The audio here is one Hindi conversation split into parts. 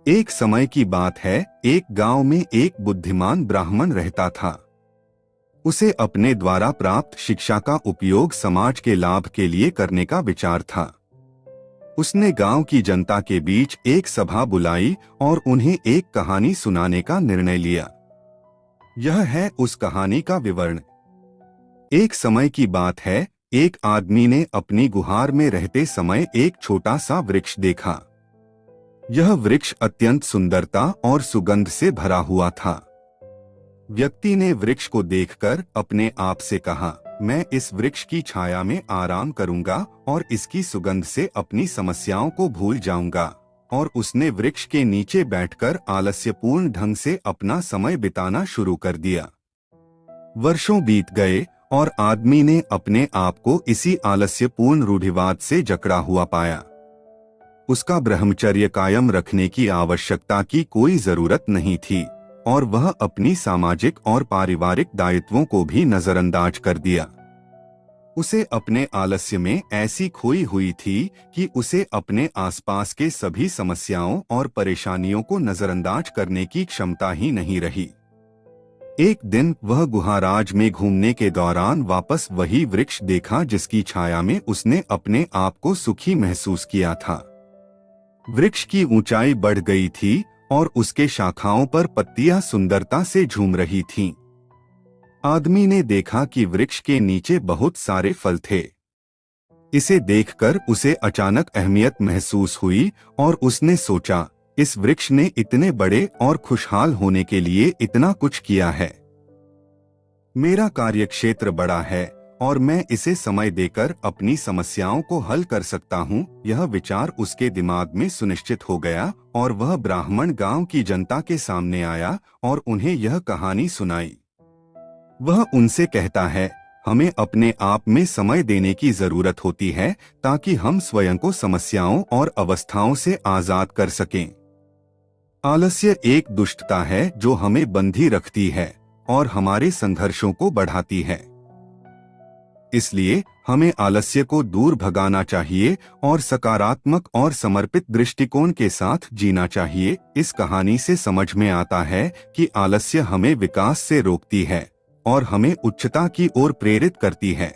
एक समय की बात है, एक गांव में एक बुद्धिमान ब्राह्मण रहता था। उसे अपने द्वारा प्राप्त शिक्षा का उपयोग समाज के लाभ के लिए करने का विचार था। उसने गांव की जनता के बीच एक सभा बुलाई और उन्हें एक कहानी सुनाने का निर्णय लिया। यह है उस कहानी का विवरण। एक समय की बात है, एक आदमी ने अपनी गुहार में रहते समय एक छोटा सा वृक्ष देखा। यह वृक्ष अत्यंत सुंदरता और सुगंध से भरा हुआ था। व्यक्ति ने वृक्ष को देखकर अपने आप से कहा, मैं इस वृक्ष की छाया में आराम करूंगा और इसकी सुगंध से अपनी समस्याओं को भूल जाऊंगा। और उसने वृक्ष के नीचे बैठकर आलस्यपूर्ण ढंग से अपना समय बिताना शुरू कर दिया। वर्षों बीत गए और आदमी ने अपने आप को इसी आलस्यपूर्ण रूढ़िवाद से जकड़ा हुआ पाया। उसका ब्रह्मचर्य कायम रखने की आवश्यकता की कोई जरूरत नहीं थी और वह अपनी सामाजिक और पारिवारिक दायित्वों को भी नजरअंदाज कर दिया। उसे अपने आलस्य में ऐसी खोई हुई थी कि उसे अपने आसपास के सभी समस्याओं और परेशानियों को नजरअंदाज करने की क्षमता ही नहीं रही। एक दिन वह गुहाराज में घूमने के दौरान वापस वही वृक्ष देखा जिसकी छाया में उसने अपने आप को सुखी महसूस किया था। वृक्ष की ऊंचाई बढ़ गई थी और उसके शाखाओं पर पत्तियां सुंदरता से झूम रही थीं। आदमी ने देखा कि वृक्ष के नीचे बहुत सारे फल थे। इसे देखकर उसे अचानक अहमियत महसूस हुई और उसने सोचा, इस वृक्ष ने इतने बड़े और खुशहाल होने के लिए इतना कुछ किया है। मेरा कार्यक्षेत्र बड़ा है और मैं इसे समय देकर अपनी समस्याओं को हल कर सकता हूँ। यह विचार उसके दिमाग में सुनिश्चित हो गया और वह ब्राह्मण गांव की जनता के सामने आया और उन्हें यह कहानी सुनाई। वह उनसे कहता है, हमें अपने आप में समय देने की जरूरत होती है ताकि हम स्वयं को समस्याओं और अवस्थाओं से आजाद कर सकें। आलस्य एक दुष्टता है जो हमें बंधी रखती है और हमारे संघर्षों को बढ़ाती है। इसलिए हमें आलस्य को दूर भगाना चाहिए और सकारात्मक और समर्पित दृष्टिकोण के साथ जीना चाहिए। इस कहानी से समझ में आता है कि आलस्य हमें विकास से रोकती है और हमें उच्चता की ओर प्रेरित करती है।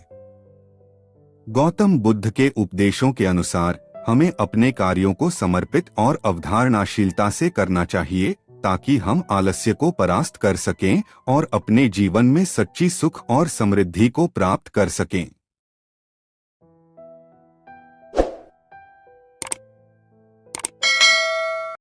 गौतम बुद्ध के उपदेशों के अनुसार हमें अपने कार्यों को समर्पित और अवधारणाशीलता से करना चाहिए ताकि हम आलस्य को परास्त कर सकें और अपने जीवन में सच्ची सुख और समृद्धि को प्राप्त कर सकें।